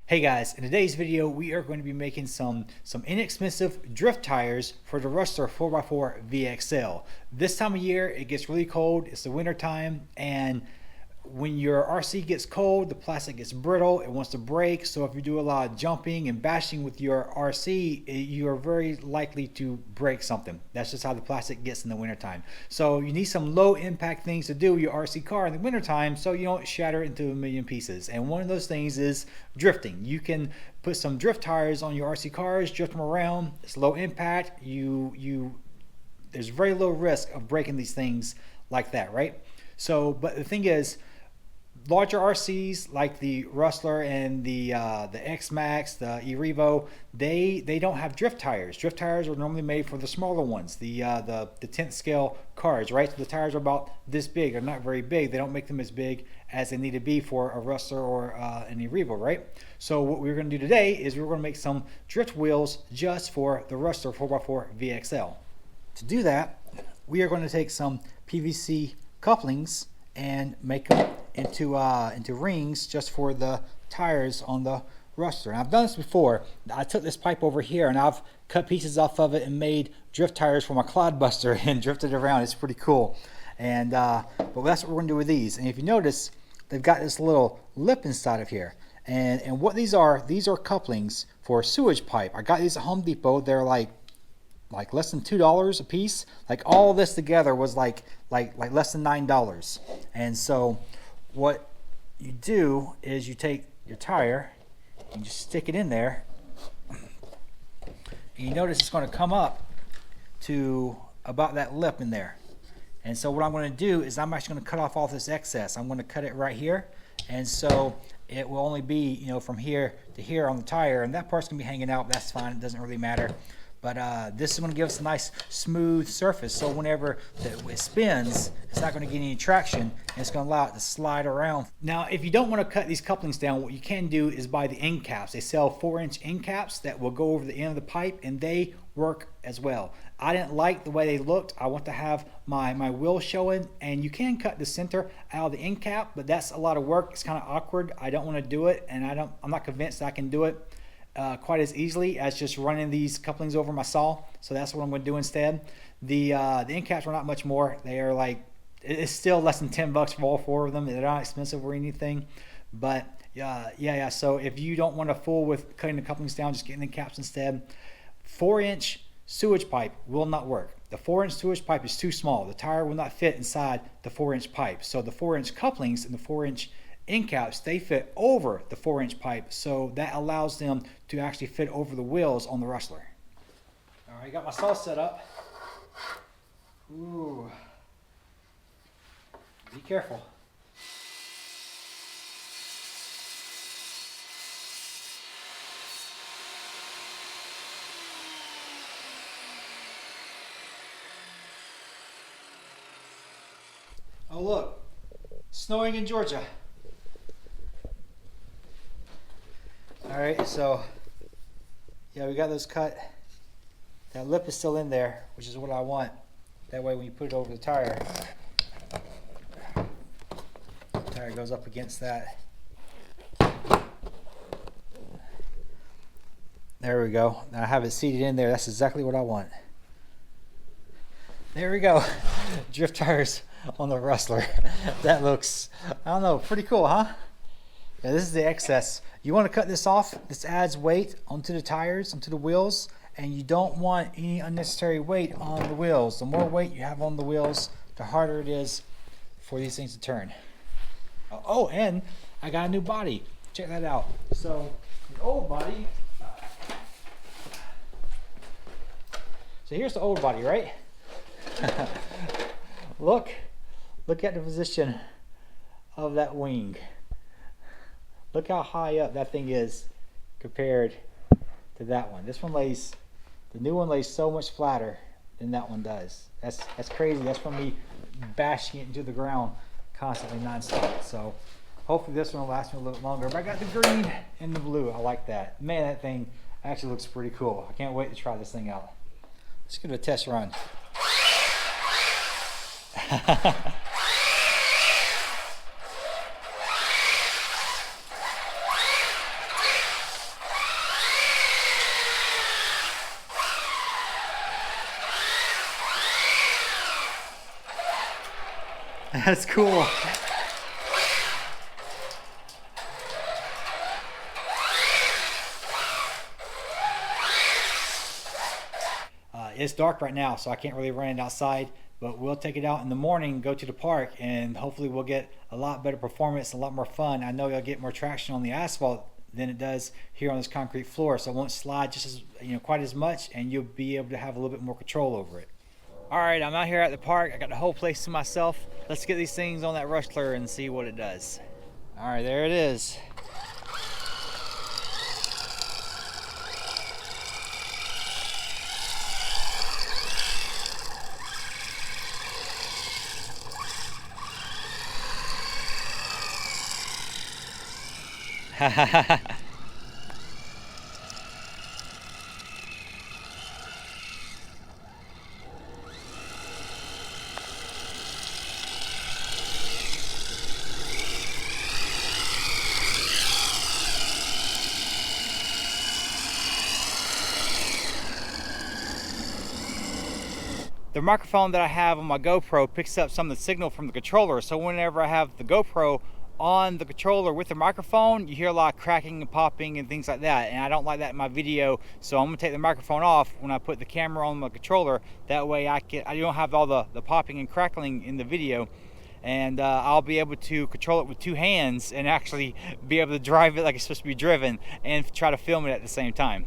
Hey guys, in today's video we are going to be making some inexpensive drift tires for the Rustler 4x4 VXL. This time of year it gets really cold, it's the winter time, and when your RC gets cold, the plastic gets brittle, it wants to break. So if you do a lot of jumping and bashing with your RC, you are very likely to break something. That's just how the plastic gets in the wintertime. So you need some low impact things to do with your RC car in the wintertime so you don't shatter it into a million pieces. And one of those things is drifting. You can put some drift tires on your RC cars, drift them around. It's low impact. There's very low risk of breaking these things like that, right? So, but the thing is, larger RCs like the Rustler and the X-Max, the E-Revo, they don't have drift tires. Drift tires are normally made for the smaller ones, the 10th scale cars, right? So the tires are about this big. They're not very big. They don't make them as big as they need to be for a Rustler or an E-Revo, right? So what we're going to do today is we're going to make some drift wheels just for the Rustler 4x4 VXL. To do that, we are going to take some PVC couplings and make them into rings just for the tires on the Rustler. And I've done this before. I took this pipe over here and I've cut pieces off of it and made drift tires for my Clodbuster and drifted around. It's pretty cool. And but that's what we're going to do with these. And if you notice, they've got this little lip inside of here. And what these are couplings for sewage pipe. I got these at Home Depot. They're like less than $2 a piece. Like all this together was like less than $9. And so what you do is you take your tire and just stick it in there, and you notice it's going to come up to about that lip in there. And so what I'm going to do is I'm actually going to cut off all this excess. I'm going to cut it right here, and so it will only be, you know, from here to here on the tire, and that part's going to be hanging out. That's fine, it doesn't really matter. But this is going to give us a nice smooth surface, so whenever it spins, it's not going to get any traction, and it's going to allow it to slide around. Now, if you don't want to cut these couplings down, what you can do is buy the end caps. They sell 4-inch end caps that will go over the end of the pipe, and they work as well. I didn't like the way they looked. I want to have my wheel showing, and you can cut the center out of the end cap, but that's a lot of work. It's kind of awkward. I don't want to do it, and I'm not convinced I can do it quite as easily as just running these couplings over my saw. So that's what I'm going to do instead. The end caps are not much more. They are like, it's still less than $10 for all 4 of them. They're not expensive or anything, but yeah. So if you don't want to fool with cutting the couplings down, just getting the caps instead. 4-inch sewage pipe will not work. The 4-inch sewage pipe is too small. The tire will not fit inside the 4-inch pipe. So the 4-inch couplings and the 4-inch end caps, they fit over the 4-inch pipe, so that allows them to actually fit over the wheels on the Rustler. All right, got my saw set up. Ooh, be careful. Oh look, snowing in Georgia. All right, so yeah, we got those cut. That lip is still in there, which is what I want. That way when you put it over the tire goes up against that. There we go. Now I have it seated in there. That's exactly what I want. There we go. Drift tires on the Rustler. That looks, I don't know, pretty cool, huh? Yeah, this is the excess. You want to cut this off. This adds weight onto the tires, onto the wheels, and you don't want any unnecessary weight on the wheels. The more weight you have on the wheels, the harder it is for these things to turn. Oh, and I got a new body. Check that out. So the old body, so here's the old body, right? Look at the position of that wing. Look how high up that thing is compared to that one. This one lays, the new one lays so much flatter than that one does. That's crazy. That's from me bashing it into the ground constantly nonstop. So hopefully this one will last me a little longer. But I got the green and the blue. I like that. Man, that thing actually looks pretty cool. I can't wait to try this thing out. Let's give it a test run. That's cool. It's dark right now, so I can't really run it outside, but we'll take it out in the morning, go to the park, and hopefully we'll get a lot better performance, a lot more fun. I know you'll get more traction on the asphalt than it does here on this concrete floor, so it won't slide just as, quite as much, and you'll be able to have a little bit more control over it. All right, I'm out here at the park. I got the whole place to myself. Let's get these things on that Rustler and see what it does. All right, there it is. The microphone that I have on my GoPro picks up some of the signal from the controller, so whenever I have the GoPro on the controller with the microphone, you hear a lot of cracking and popping and things like that, and I don't like that in my video, so I'm gonna take the microphone off when I put the camera on my controller. That way I don't have all the popping and crackling in the video, and I'll be able to control it with two hands and actually be able to drive it like it's supposed to be driven and try to film it at the same time.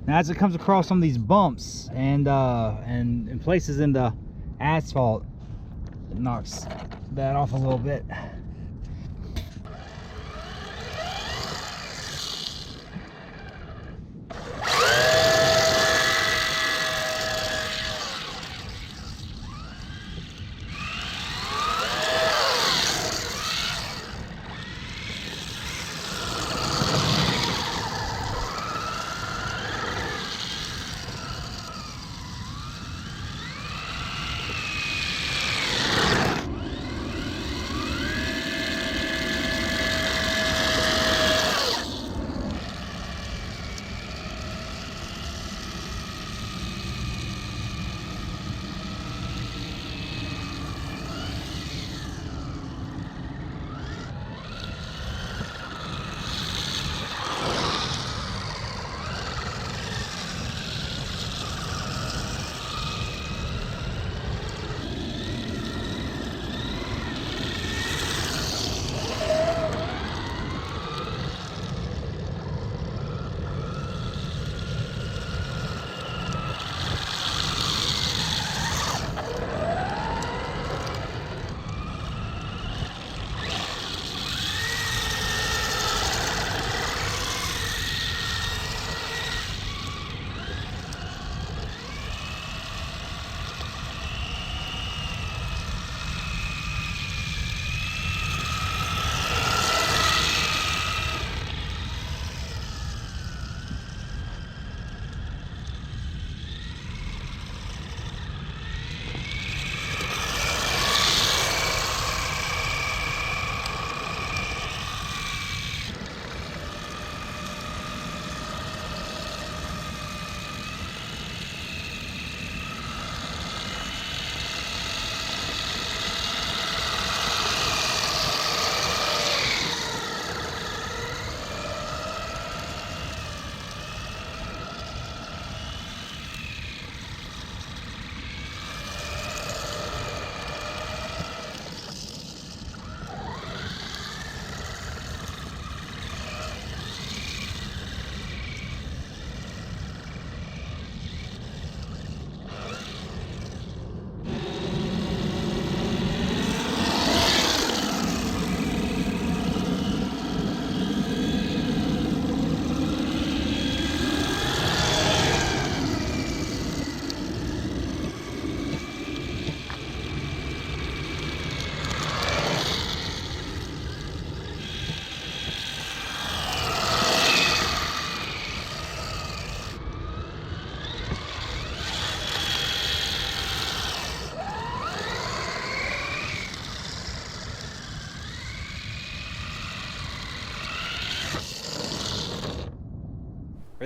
Now, as it comes across some of these bumps and in places in the asphalt, it knocks that off a little bit.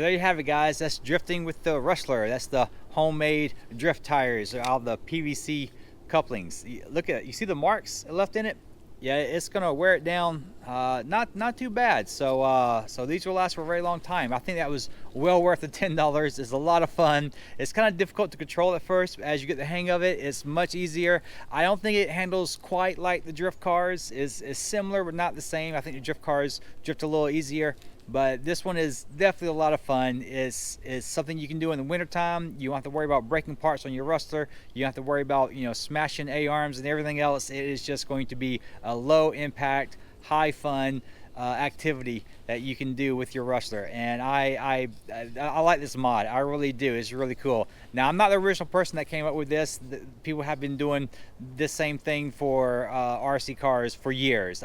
there you have it, guys. That's drifting with the Rustler. That's the homemade drift tires out of the PVC couplings. Look at it. You see the marks left in it? Yeah, it's gonna wear it down. Not too bad. So these will last for a very long time. I think that was well worth the $10. It's a lot of fun. It's kind of difficult to control at first. As you get the hang of it, it's much easier. I don't think it handles quite like the drift cars. It's similar but not the same. I think the drift cars drift a little easier, but this one is definitely a lot of fun. It's something you can do in the wintertime. You don't have to worry about breaking parts on your Rustler. You don't have to worry about, you know, smashing A-arms and everything else. It is just going to be a low impact, high fun activity that you can do with your Rustler. And I like this mod. I really do. It's really cool. Now, I'm not the original person that came up with this. People have been doing this same thing for RC cars for years.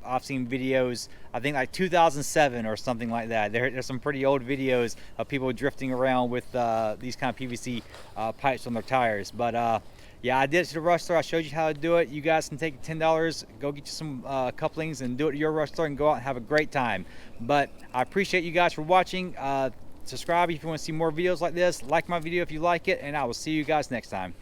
I've seen videos, I think like 2007 or something like that. There's some pretty old videos of people drifting around with these kind of PVC pipes on their tires. But yeah, I did it to the Rustler. I showed you how to do it. You guys can take $10, go get you some couplings and do it to your Rustler and go out and have a great time. But I appreciate you guys for watching. Subscribe if you want to see more videos like this. Like my video if you like it, and I will see you guys next time.